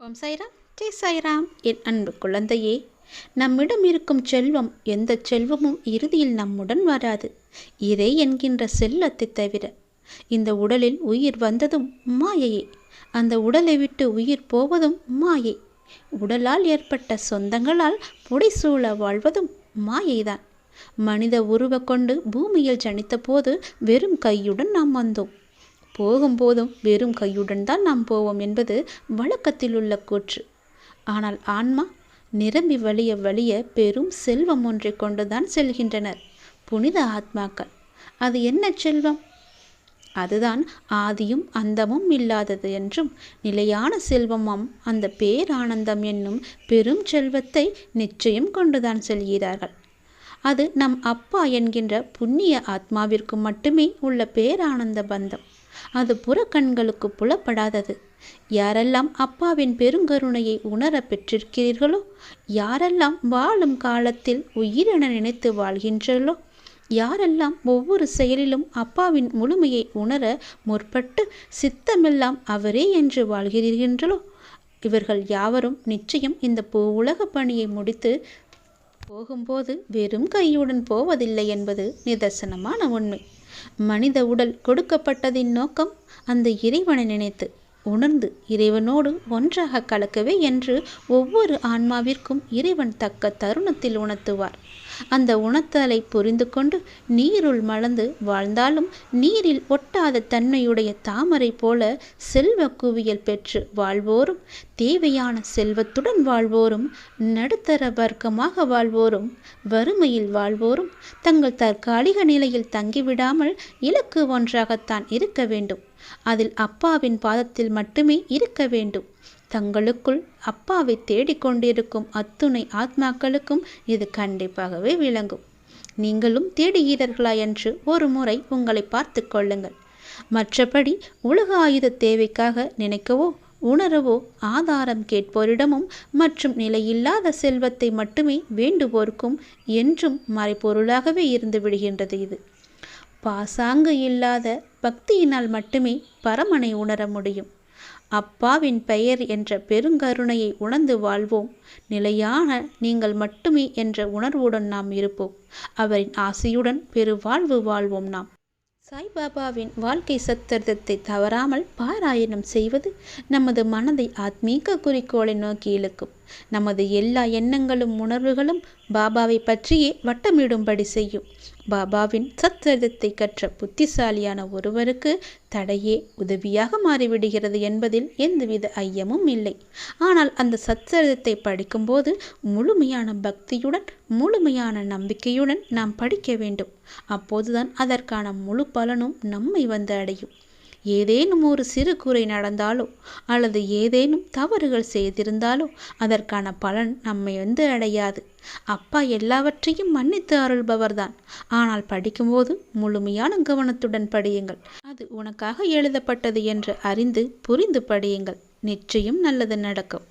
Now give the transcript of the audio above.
ஓம் சாய்ராம், ஜெய் சாய்ராம். என் அன்பு குழந்தையே, நம்மிடம் இருக்கும் செல்வம் எந்த செல்வமும் இறுதியில் நம்முடன் வராது, இறை என்கின்ற செல்வத்தை தவிர. இந்த உடலில் உயிர் வந்ததும் மாயையே, அந்த உடலை விட்டு உயிர் போவதும் மாயை. உடலால் ஏற்பட்ட சொந்தங்களால் புடைசூழ வாழ்வதும் மாயைதான். மனித உருவ கொண்டு பூமியில் ஜனித்த போது வெறும் கையுடன் நாம் வந்தோம். போகும்போதும் வெறும் கையுடன் தான் நாம் போவோம் என்பது வழக்கத்தில் உள்ள கூற்று. ஆனால் ஆன்மா நிரம்பி வழிய வழிய பெரும் செல்வம் ஒன்றை கொண்டுதான் செல்கின்றனர் புனித ஆத்மாக்கள். அது என்ன செல்வம்? அதுதான் ஆதியும் அந்தமும் இல்லாதது என்றும் நிலையான செல்வமாம் அந்த பேரானந்தம் என்னும் பெரும் செல்வத்தை நிச்சயம் கொண்டுதான் செல்கிறார்கள். அது நம் அப்பா என்கின்ற புண்ணிய ஆத்மாவிற்கு மட்டுமே உள்ள பேரானந்த பந்தம். அது புறக்கண்களுக்கு புலப்படாதது. யாரெல்லாம் அப்பாவின் பெருங்கருணையை உணர பெற்றிருக்கிறீர்களோ, யாரெல்லாம் வாழும் காலத்தில் உயிரென நினைத்து வாழ்கின்றீர்களோ, யாரெல்லாம் ஒவ்வொரு செயலிலும் அப்பாவின் முழுமையை உணர முற்பட்டு சித்தமெல்லாம் அவரே என்று வாழ்கிறீர்களோ, இவர்கள் யாவரும் நிச்சயம் இந்த உலக பணியை முடித்து போகும்போது வெறும் கையுடன் போவதில்லை என்பது நிதர்சனமான உண்மை. மனித உடல் கொடுக்கப்பட்டதின் நோக்கம் அந்த இறைவனை நினைத்து உணர்ந்து இறைவனோடு ஒன்றாக கலக்கவே என்று ஒவ்வொரு ஆன்மாவிற்கும் இறைவன் தக்க தருணத்தில் உணர்த்துவார். அந்த உணர்த்தலை புரிந்து கொண்டு நீருள் மலர்ந்து வாழ்ந்தாலும் நீரில் ஒட்டாத தன்மையுடைய தாமரை போல செல்வ குவியல் பெற்று வாழ்வோரும், தேவையான செல்வத்துடன் வாழ்வோரும், நடுத்தர வர்க்கமாக வாழ்வோரும், வறுமையில் வாழ்வோரும் தங்கள் தற்காலிக நிலையில் தங்கிவிடாமல் இலக்கு ஒன்றாகத்தான் இருக்க வேண்டும். அதில் அப்பாவின் பாதத்தில் மட்டுமே இருக்க வேண்டும். தங்களுக்குள் அப்பாவை தேடிக்கொண்டிருக்கும் அத்துணை ஆத்மாக்களுக்கும் இது கண்டிப்பாகவே விளங்கும். நீங்களும் தேடுகிறீர்களா என்று ஒரு முறை உங்களை பார்த்து கொள்ளுங்கள். மற்றபடி உலக ஆயுத தேவைக்காக நினைக்கவோ உணரவோ ஆதாரம் கேட்போரிடமும் மற்றும் நிலையில்லாத செல்வத்தை மட்டுமே வேண்டுவோருக்கும் என்றும் மறைப்பொருளாகவே இருந்து விடுகின்றது. இது பாசாங்கு இல்லாத பக்தியினால் மட்டுமே பரமனை உணர முடியும். அப்பாவின் பெயர் என்ற பெருங்கருணையை உணர்ந்து வாழ்வோம். நிலையான நீங்கள் மட்டுமே என்ற உணர்வுடன் நாம் இருப்போம். அவரின் ஆசையுடன் பெருவாழ்வு வாழ்வோம். நாம் சாய்பாபாவின் வாழ்க்கை சத்திரத்தை தவறாமல் பாராயணம் செய்வது நமது மனதை ஆத்மீக குறிக்கோளை நோக்கி இழுக்கும். நமது எல்லா எண்ணங்களும் உணர்வுகளும் பாபாவை பற்றியே வட்டமிடும்படி செய்யும். பாபாவின் சத்சரிதத்தை கற்ற புத்திசாலியான ஒருவருக்கு தடையே உதவியாக மாறிவிடுகிறது என்பதில் எந்தவித ஐயமும் இல்லை. ஆனால் அந்த சத்சரிதத்தை படிக்கும்போது முழுமையான பக்தியுடன் முழுமையான நம்பிக்கையுடன் நாம் படிக்க வேண்டும். அப்போதுதான் அதற்கான முழு பலனும் நம்மை வந்து அடையும். ஏதேனும் ஒரு சிறு குறை நடந்தாலோ அல்லது ஏதேனும் தவறுகள் செய்திருந்தாலோ அதற்கான பலன் நம்மை வந்து அடையாது. அப்பா எல்லாவற்றையும் மன்னித்து அருள்பவர்தான். ஆனால் படிக்கும்போது முழுமையான கவனத்துடன் படியுங்கள். அது உனக்காக எழுதப்பட்டது என்று அறிந்து புரிந்து படியுங்கள். நிச்சயம் நல்லது நடக்கும்.